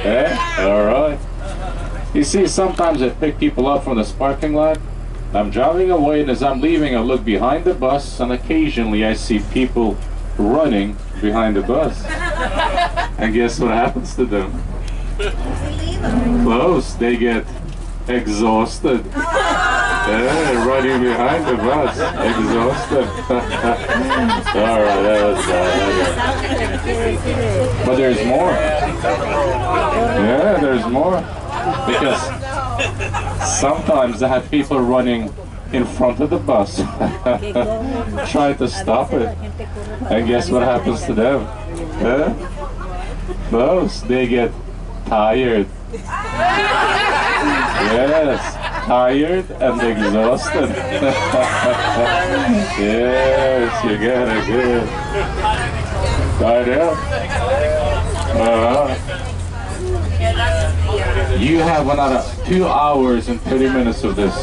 Yeah, all right. You see, sometimes I pick people up from this parking lot. I'm driving away, and as I'm leaving, I look behind the bus, and occasionally I see people running behind the bus. And guess what happens to them? Close. They get exhausted. Yeah, running behind the bus, exhausted. All right, that was bad. But there's more. Yeah, there's more. Because sometimes I have people running in front of the bus, trying to stop it. And guess what happens to them? Yeah? Those, they get tired. Yes. Tired and exhausted. Yes, you got it good. You have another 2 hours and 30 minutes of this.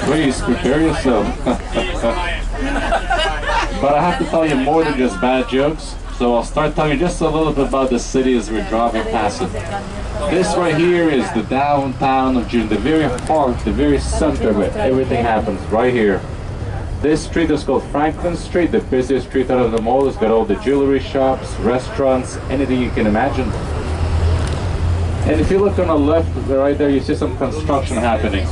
Please prepare yourself. But I have to tell you more than just bad jokes. So I'll start telling you just a little bit about the city as we're driving past it. This right here is the downtown of June, the very heart, the very center where everything happens, right here. This street is called Franklin Street, the busiest street out of them all. It's got all the jewelry shops, restaurants, anything you can imagine. And if you look on the left, right there, you see some construction happening.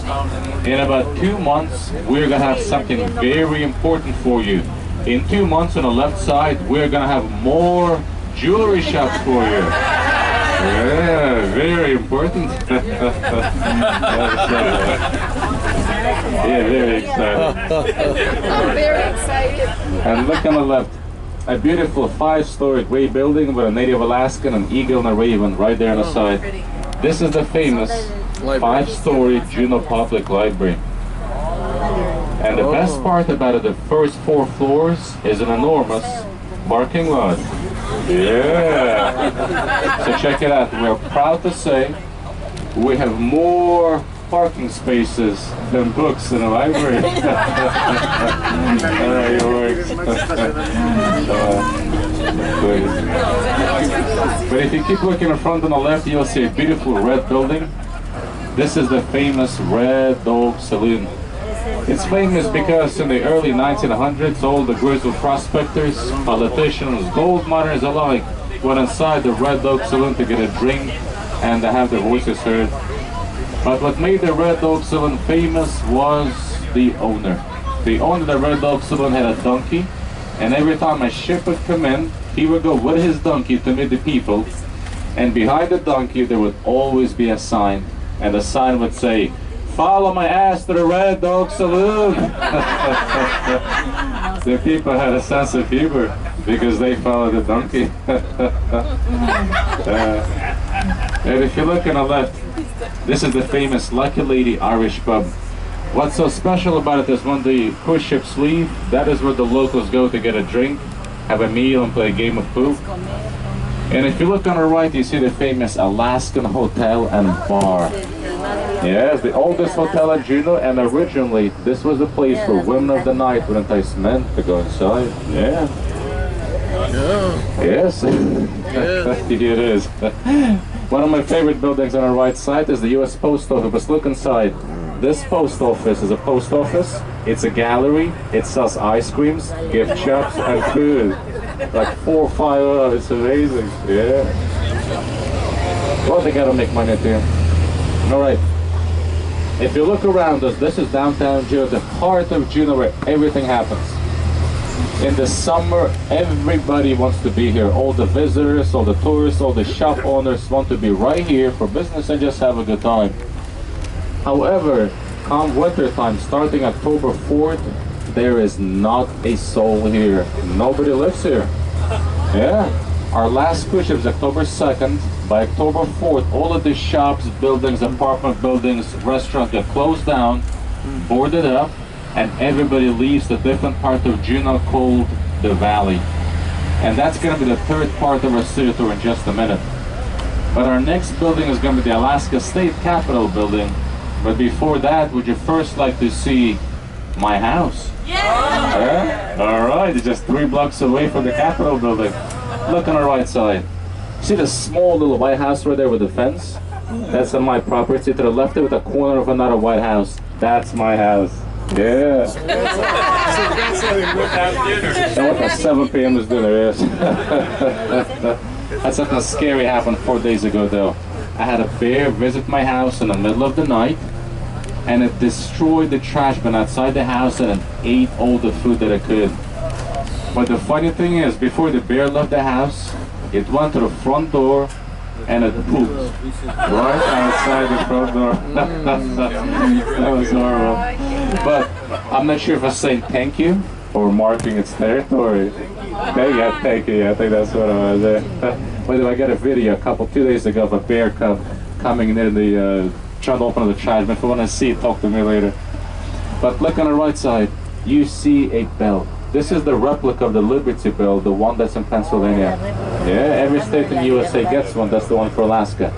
In about 2 months, we're going to have something very important for you. In 2 months on the left side, we're going to have more jewelry shops for you. Yeah, very important. Yeah, very excited. I'm very excited. And look on the left, a beautiful 5-story gray building with a native Alaskan, an eagle, and a raven right there on the side. This is the famous 5-story Juneau Public Library. And the best part about it, the first 4 floors is an enormous parking lot. Yeah. So check it out. We're proud to say we have more parking spaces than books in a library. It works. But if you keep looking in front on the left, you'll see a beautiful red building. This is the famous Red Dog Saloon. It's famous because in the early 1900s, all the grizzled prospectors, politicians, gold miners alike went inside the Red Dog Saloon to get a drink and to have their voices heard. But what made the Red Dog Saloon famous was the owner. The owner of the Red Dog Saloon had a donkey, and every time a ship would come in, he would go with his donkey to meet the people, and behind the donkey there would always be a sign, and the sign would say, "Follow my ass to the Red Dog Saloon." The people had a sense of humor because they followed the donkey. And if you look on the left, this is the famous Lucky Lady Irish pub. What's so special about it is when the cruise ships leave, that is where the locals go to get a drink, have a meal, and play a game of pool. And if you look on the right, you see the famous Alaskan Hotel and Bar. Yes, the oldest hotel in Juneau, and originally this was the place where women of the night would entice men to go inside. Yeah. Yes. It is. One of my favorite buildings on the right side is the U.S. Post Office. But look inside. This post office is a post office. It's a gallery. It sells ice creams, gift shops, and food. Like 4 or 5 hours. It's amazing. Yeah. Well, they gotta make money too. All right. If you look around us, this is downtown Juneau, the heart of Juneau, where everything happens. In the summer, everybody wants to be here. All the visitors, all the tourists, all the shop owners want to be right here for business and just have a good time. However, come winter time, starting October 4th, there is not a soul here. Nobody lives here. Yeah. Our last cruise ship is October 2nd. By October 4th, all of the shops, buildings, apartment buildings, restaurants get closed down, boarded up, and everybody leaves the different part of Juneau called the Valley. And that's going to be the 3rd part of our city tour in just a minute. But our next building is going to be the Alaska State Capitol building. But before that, would you first like to see my house? Yeah! All right, it's just 3 blocks away from the Capitol building. Look on the right side. See the small little white house right there with the fence? That's on my property. To the left of it, the corner of another white house. That's my house. Yeah. And what the 7 p.m. is dinner is. That's something scary happened 4 days ago though. I had a bear visit my house in the middle of the night, and it destroyed the trash bin outside the house and it ate all the food that it could. But the funny thing is, before the bear left the house, it went to the front door and it pooped right outside the front door. That was horrible. But I'm not sure if I'm saying thank you or marking its territory. Thank you. I think that's what I was there. By the way, I got a video 2 days ago of a bear cub coming near the trying to open the trash bin. If you want to see it, talk to me later. But look on the right side, you see a bell. This is the replica of the Liberty Bell, the one that's in Pennsylvania. Yeah, every state in the USA gets one. That's the one for Alaska.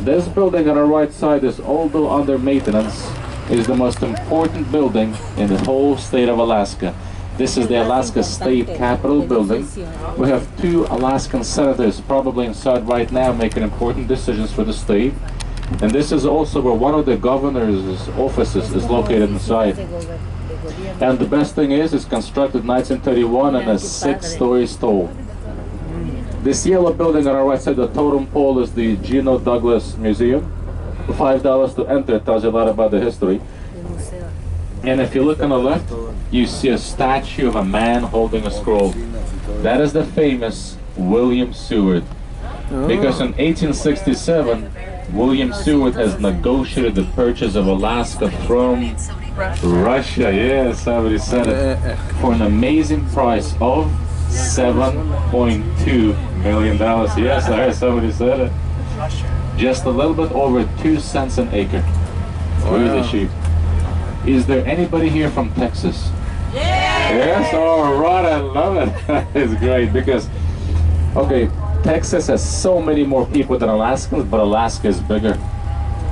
This building on the right side is, although under maintenance, is the most important building in the whole state of Alaska. This is the Alaska State Capitol building. We have 2 Alaskan senators probably inside right now making important decisions for the state. And this is also where one of the governor's offices is located inside. And the best thing is, it's constructed 1931 and is 6 stories tall. This yellow building on our right side, the totem pole, is the Geno Douglas Museum. For $5 to enter, it tells you a lot about the history. And if you look on the left, you see a statue of a man holding a scroll. That is the famous William Seward. Because in 1867, William Seward has negotiated the purchase of Alaska from Russia. Yeah, somebody said it. For an amazing price of $7.2 million. Yes, I heard somebody said it. Just a little bit over 2 cents an acre. Really cheap. Is there anybody here from Texas? Yeah! Yes, all right, I love it. It's great because, okay, Texas has so many more people than Alaskans, but Alaska is bigger.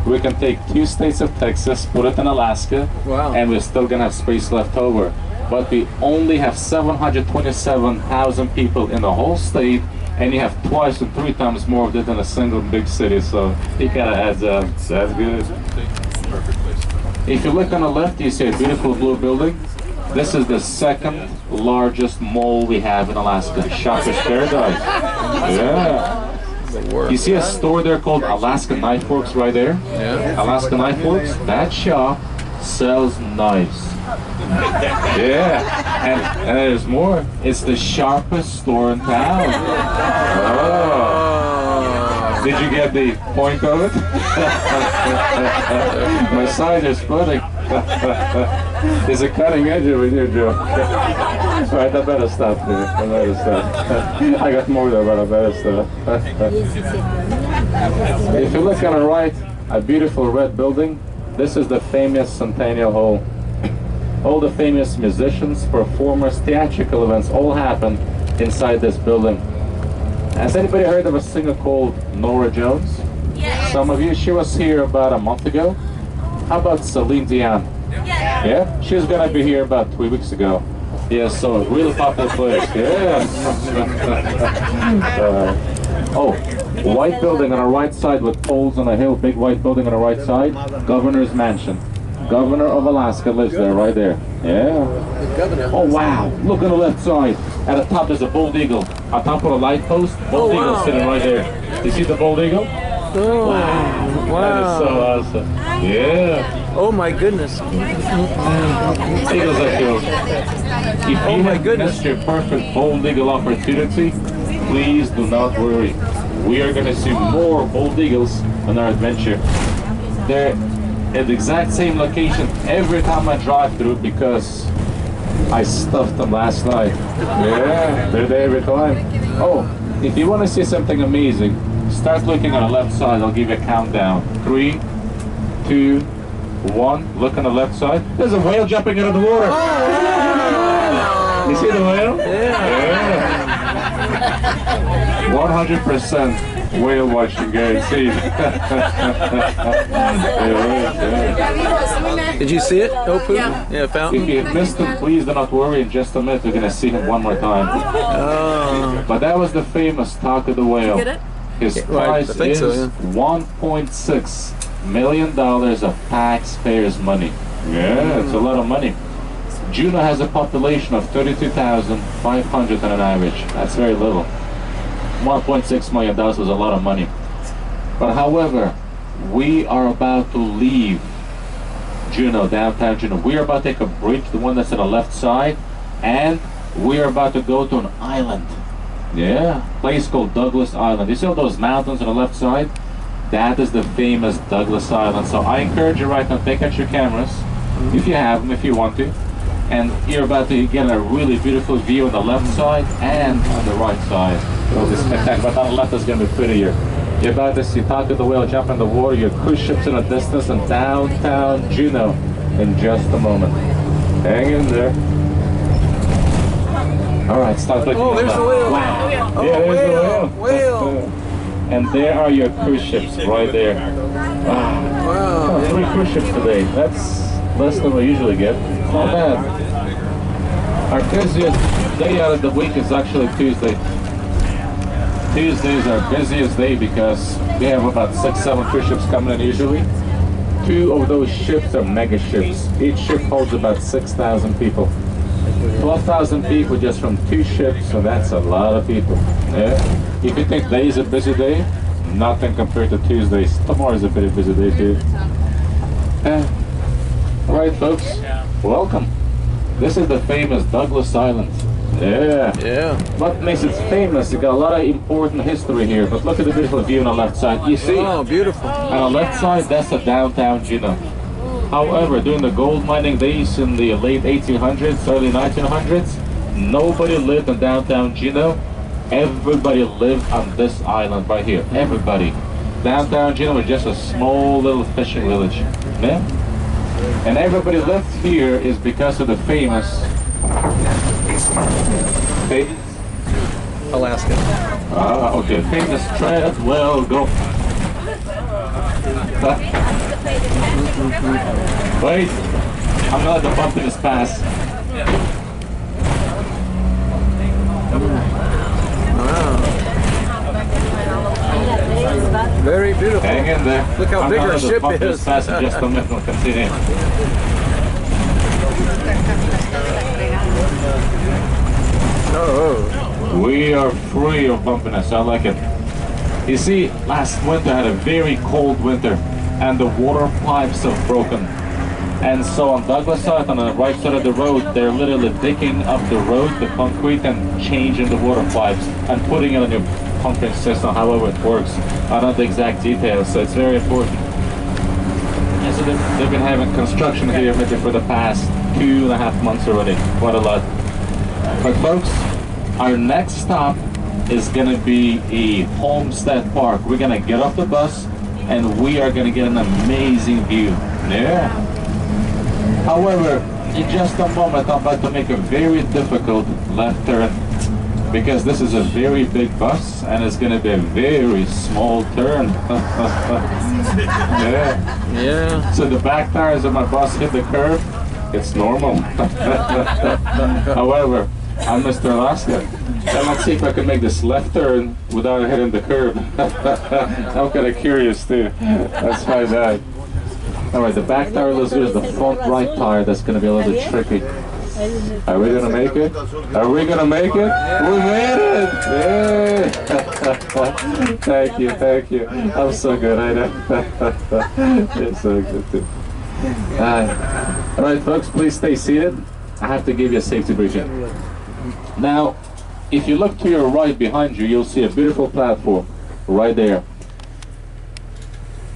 We can take 2 states of Texas, put it in Alaska, and we're still gonna have space left over. But we only have 727,000 people in the whole state, and you have twice and 3 times more of it in a single big city, so it kinda adds up. That's good. If you look on the left, you see a beautiful blue building. This is the 2nd largest mall we have in Alaska, Shoppers Paradise. Yeah. You see a store there called Alaska Knife Works right there? Yeah. Alaska Knife Works, that shop sells knives. Yeah, and there's more. It's the sharpest store in town. Oh. Did you get the point of it? My side is funny. There's a cutting edge over here, Joe. Alright, I better stop there. I better stop. I got more though, but I better stop. If you look on the right, a beautiful red building. This is the famous Centennial Hall. All the famous musicians, performers, theatrical events all happen inside this building. Has anybody heard of a singer called Norah Jones? Yes. Some of you. She was here about a month ago. How about Celine Dion? Yes. Yeah? She was going to be here about 3 weeks ago. Yeah, so really popular place. Yeah. Oh, white building on the right side with poles on a hill. Big white building on the right side. Governor's Mansion. Governor of Alaska lives there, right there. Yeah. Oh wow! Look on the left side. At the top there's a bald eagle. On top of a light post, bald eagle sitting right there. You see the bald eagle? Oh, wow! That is so awesome. Yeah. Oh my goodness! Eagles are cool. If you have missed your perfect bald eagle opportunity, please do not worry. We are going to see more bald eagles on our adventure. They're at the exact same location every time I drive through because I stuffed them last night. Yeah, they're there every time. Oh, if you want to see something amazing, start looking on the left side. I'll give you a countdown. 3, 2, 1. Look on the left side. There's a whale jumping out of the water. You see the whale? Yeah. 100%. Whale watching, guys. See. Did you see it? Oh, yeah, fountain. If you missed him, please do not worry. In just a minute, we're gonna see him one more time. Oh. But that was the famous talk of the whale. His Right, price I think is so, yeah. $1.6 million of taxpayers' money. Yeah, it's a lot of money. Juneau has a population of 32,500 on an average. That's very little. $1.6 million was a lot of money. But however, we are about to leave Juneau, downtown Juneau. We are about to take a bridge, the one that's on the left side, and we are about to go to an island. Yeah, place called Douglas Island. You see all those mountains on the left side? That is the famous Douglas Island. So I encourage you right now, take out your cameras, if you have them, if you want to. And you're about to get a really beautiful view on the left side and on the right side. It'll be spectacular, but on the left is going to be prettier. You're about to see Talk of the Whale jump in the water, your cruise ships in the distance, and downtown Juneau in just a moment. Hang in there. All right, start looking. Oh, there's the whale. Wow. Oh, Yeah, there's the whale. whale. And there are your cruise ships right there. Wow. Wow. 3 cruise ships today. That's less than we usually get. Not bad. Our busiest day out of the week is actually Tuesday. Tuesday is our busiest day because we have about 6-7 cruise ships coming in usually. 2 of those ships are mega ships. Each ship holds about 6,000 people. 12,000 people just from 2 ships, so that's a lot of people. Yeah. If you think today is a busy day, nothing compared to Tuesdays. Tomorrow is a pretty busy day too. All right, folks, welcome. This is the famous Douglas Island. Yeah. Yeah. What makes it famous? You got a lot of important history here, but look at the beautiful view on the left side. You see? Oh, beautiful. On the left side, that's the downtown Juneau. However, during the gold mining days in the late 1800s, early 1900s, nobody lived in downtown Juneau. Everybody lived on this island right here. Everybody. Downtown Juneau was just a small little fishing village. Yeah? And everybody lived here is because of the famous Alaska. okay, famous Treadwell go. Wait, I'm gonna let the bumpiness pass. Wow. Very beautiful. Hang in there. Look how I'm big gonna our let the ship bumpiness is. pass in just a minute. We'll continue. Oh. We are free of bumpiness. I like it. You see, last winter had a very cold winter, and the water pipes have broken. And so on Douglas side, on the right side of the road, they're literally digging up the road, the concrete, and changing the water pipes and putting it on your pumping system, however it works. I don't know the exact details, so it's very important. And so they've been having construction here maybe for the past 2.5 months already. Quite a lot. But folks, our next stop is going to be a Homestead Park. We're going to get off the bus and we are going to get an amazing view. Yeah. However, in just a moment, I'm about to make a very difficult left turn because this is a very big bus and it's going to be a very small turn. Yeah. Yeah. So the back tires of my bus hit the curb. It's normal. However, I'm Mr. Alaska. And let's see if I can make this left turn without hitting the curb. I'm kind of curious too. Let's find out. All right, the back tire looks good as the front right tire. That's going to be a little bit tricky. Are we going to make it? Are we going to make it? We made it! Yay! Thank you, thank you. I'm so good, I know. You're so good too. All right, folks, please stay seated. I have to give you a safety briefing. Now, if you look to your right behind you, you'll see a beautiful platform right there.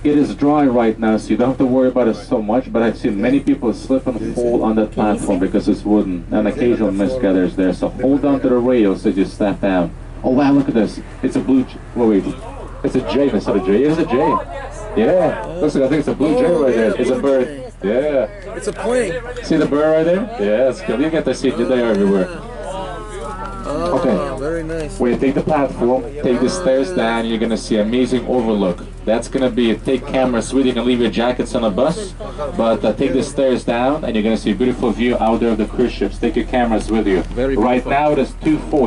It is dry right now, so you don't have to worry about it so much, but I've seen many people slip and fall on that platform because it's wooden, and occasional mist gathers there. So hold on to the rails as you step down. Oh wow, look at this. It's a blue, wait, it's a jay instead of jay. It's a jay. Yeah, looks like I think it's a blue jay right there. It's a bird. Yeah. It's a plane. See the bird right there? Yeah, it's good. You get to see it there everywhere. Oh, Okay. very nice. When you take the platform, take the stairs down, you're gonna see amazing overlook. That's gonna be, take cameras with you, you can leave your jackets on the bus, but take the stairs down and you're gonna see a beautiful view out there of the cruise ships. Take your cameras with you. Very right beautiful. now it is 2:40.